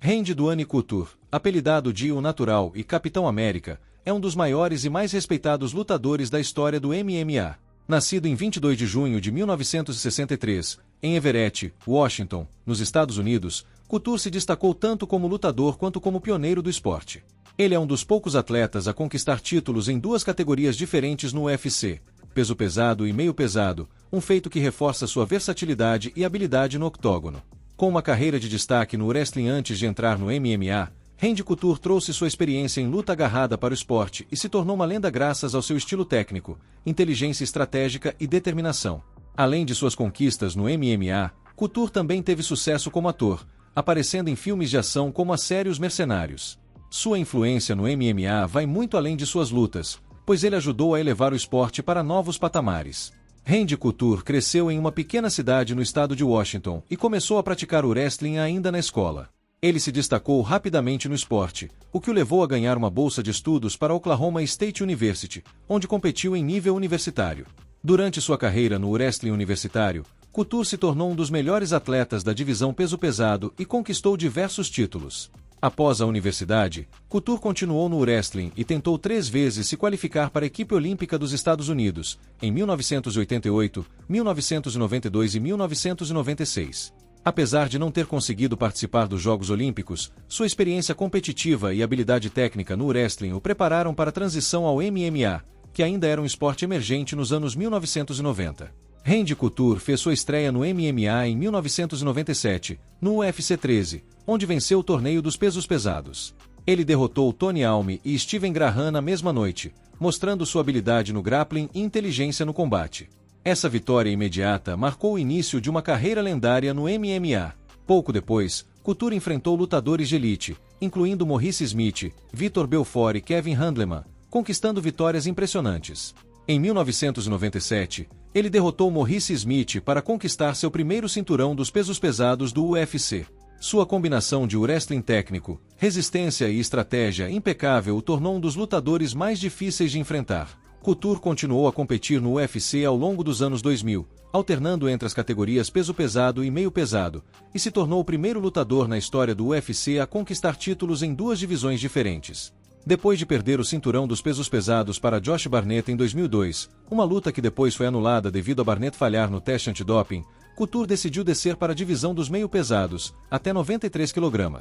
Randy Duane Couture, apelidado de O Natural e Capitão América, é um dos maiores e mais respeitados lutadores da história do MMA. Nascido em 22 de junho de 1963, em Everett, Washington, nos Estados Unidos, Couture se destacou tanto como lutador quanto como pioneiro do esporte. Ele é um dos poucos atletas a conquistar títulos em duas categorias diferentes no UFC, peso pesado e meio pesado, um feito que reforça sua versatilidade e habilidade no octógono. Com uma carreira de destaque no wrestling antes de entrar no MMA, Randy Couture trouxe sua experiência em luta agarrada para o esporte e se tornou uma lenda graças ao seu estilo técnico, inteligência estratégica e determinação. Além de suas conquistas no MMA, Couture também teve sucesso como ator, aparecendo em filmes de ação como a série Os Mercenários. Sua influência no MMA vai muito além de suas lutas, pois ele ajudou a elevar o esporte para novos patamares. Randy Couture cresceu em uma pequena cidade no estado de Washington e começou a praticar o wrestling ainda na escola. Ele se destacou rapidamente no esporte, o que o levou a ganhar uma bolsa de estudos para Oklahoma State University, onde competiu em nível universitário. Durante sua carreira no wrestling universitário, Couture se tornou um dos melhores atletas da divisão peso pesado e conquistou diversos títulos. Após a universidade, Couture continuou no wrestling e tentou 3 vezes se qualificar para a equipe olímpica dos Estados Unidos, em 1988, 1992 e 1996. Apesar de não ter conseguido participar dos Jogos Olímpicos, sua experiência competitiva e habilidade técnica no wrestling o prepararam para a transição ao MMA, que ainda era um esporte emergente nos anos 1990. Randy Couture fez sua estreia no MMA em 1997, no UFC 13, onde venceu o torneio dos pesos pesados. Ele derrotou Tony Alme e Steven Graham na mesma noite, mostrando sua habilidade no grappling e inteligência no combate. Essa vitória imediata marcou o início de uma carreira lendária no MMA. Pouco depois, Couture enfrentou lutadores de elite, incluindo Maurice Smith, Vitor Belfort e Kevin Handleman, conquistando vitórias impressionantes. Em 1997, ele derrotou Maurice Smith para conquistar seu primeiro cinturão dos pesos pesados do UFC. Sua combinação de wrestling técnico, resistência e estratégia impecável o tornou um dos lutadores mais difíceis de enfrentar. Couture continuou a competir no UFC ao longo dos anos 2000, alternando entre as categorias peso pesado e meio pesado, e se tornou o primeiro lutador na história do UFC a conquistar títulos em 2 divisões diferentes. Depois de perder o cinturão dos pesos pesados para Josh Barnett em 2002, uma luta que depois foi anulada devido a Barnett falhar no teste antidoping, Couture decidiu descer para a divisão dos meio pesados, até 93 kg.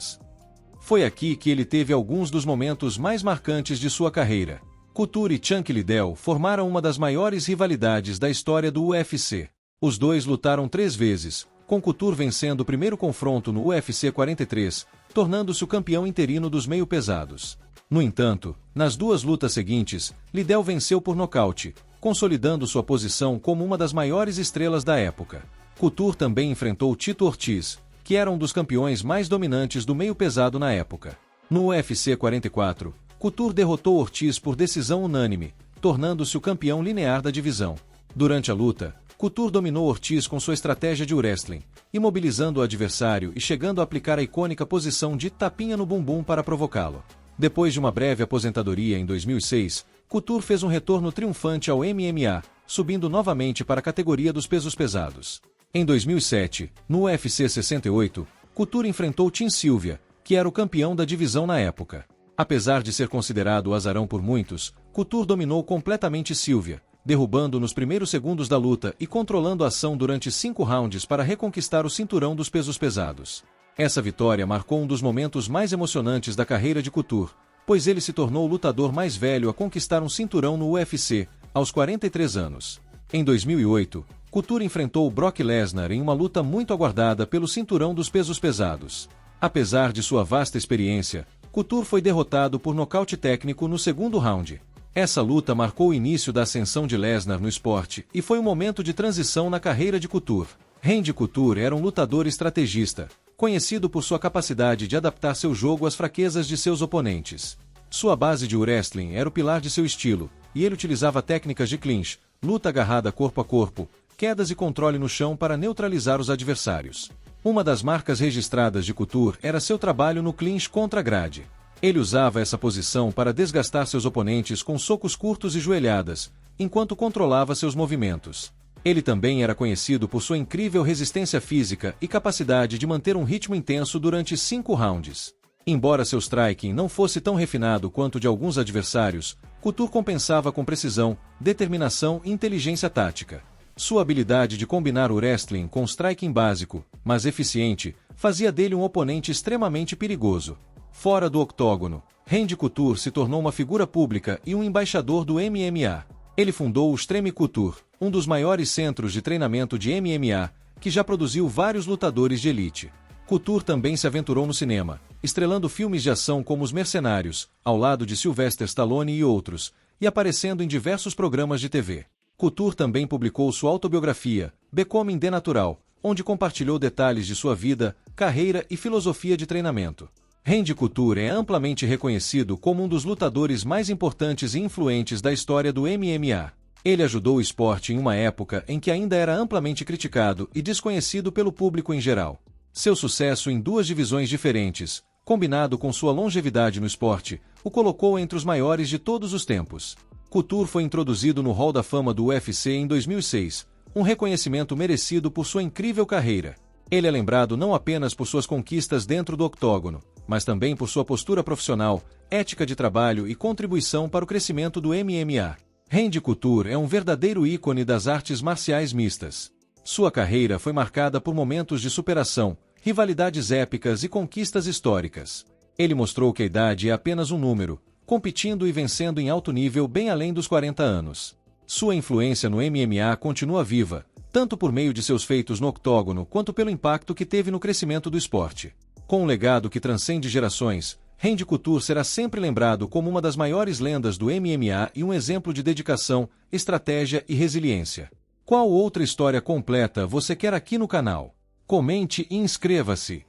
Foi aqui que ele teve alguns dos momentos mais marcantes de sua carreira. Couture e Chuck Liddell formaram uma das maiores rivalidades da história do UFC. Os dois lutaram 3 vezes, com Couture vencendo o primeiro confronto no UFC 43, tornando-se o campeão interino dos meio pesados. No entanto, nas 2 lutas seguintes, Liddell venceu por nocaute, consolidando sua posição como uma das maiores estrelas da época. Couture também enfrentou Tito Ortiz, que era um dos campeões mais dominantes do meio pesado na época. No UFC 44, Couture derrotou Ortiz por decisão unânime, tornando-se o campeão linear da divisão. Durante a luta, Couture dominou Ortiz com sua estratégia de wrestling, imobilizando o adversário e chegando a aplicar a icônica posição de tapinha no bumbum para provocá-lo. Depois de uma breve aposentadoria em 2006, Couture fez um retorno triunfante ao MMA, subindo novamente para a categoria dos pesos pesados. Em 2007, no UFC 68, Couture enfrentou Tim Sylvia, que era o campeão da divisão na época. Apesar de ser considerado o azarão por muitos, Couture dominou completamente Sylvia, derrubando nos primeiros segundos da luta e controlando a ação durante 5 rounds para reconquistar o cinturão dos pesos pesados. Essa vitória marcou um dos momentos mais emocionantes da carreira de Couture, pois ele se tornou o lutador mais velho a conquistar um cinturão no UFC, aos 43 anos. Em 2008, Couture enfrentou Brock Lesnar em uma luta muito aguardada pelo cinturão dos pesos pesados. Apesar de sua vasta experiência, Couture foi derrotado por nocaute técnico no segundo round. Essa luta marcou o início da ascensão de Lesnar no esporte e foi um momento de transição na carreira de Couture. Randy Couture era um lutador estrategista, conhecido por sua capacidade de adaptar seu jogo às fraquezas de seus oponentes. Sua base de wrestling era o pilar de seu estilo, e ele utilizava técnicas de clinch, luta agarrada corpo a corpo, quedas e controle no chão para neutralizar os adversários. Uma das marcas registradas de Couture era seu trabalho no clinch contra a grade. Ele usava essa posição para desgastar seus oponentes com socos curtos e joelhadas, enquanto controlava seus movimentos. Ele também era conhecido por sua incrível resistência física e capacidade de manter um ritmo intenso durante 5 rounds. Embora seu striking não fosse tão refinado quanto o de alguns adversários, Couture compensava com precisão, determinação e inteligência tática. Sua habilidade de combinar o wrestling com striking básico, mas eficiente, fazia dele um oponente extremamente perigoso. Fora do octógono, Randy Couture se tornou uma figura pública e um embaixador do MMA. Ele fundou o Extreme Couture, um dos maiores centros de treinamento de MMA, que já produziu vários lutadores de elite. Couture também se aventurou no cinema, estrelando filmes de ação como Os Mercenários, ao lado de Sylvester Stallone e outros, e aparecendo em diversos programas de TV. Couture também publicou sua autobiografia, Becoming the Natural, onde compartilhou detalhes de sua vida, carreira e filosofia de treinamento. Randy Couture é amplamente reconhecido como um dos lutadores mais importantes e influentes da história do MMA. Ele ajudou o esporte em uma época em que ainda era amplamente criticado e desconhecido pelo público em geral. Seu sucesso em 2 divisões diferentes, combinado com sua longevidade no esporte, o colocou entre os maiores de todos os tempos. Couture foi introduzido no Hall da Fama do UFC em 2006, um reconhecimento merecido por sua incrível carreira. Ele é lembrado não apenas por suas conquistas dentro do octógono, mas também por sua postura profissional, ética de trabalho e contribuição para o crescimento do MMA. Randy Couture é um verdadeiro ícone das artes marciais mistas. Sua carreira foi marcada por momentos de superação, rivalidades épicas e conquistas históricas. Ele mostrou que a idade é apenas um número, competindo e vencendo em alto nível bem além dos 40 anos. Sua influência no MMA continua viva, tanto por meio de seus feitos no octógono quanto pelo impacto que teve no crescimento do esporte. Com um legado que transcende gerações, Randy Couture será sempre lembrado como uma das maiores lendas do MMA e um exemplo de dedicação, estratégia e resiliência. Qual outra história completa você quer aqui no canal? Comente e inscreva-se!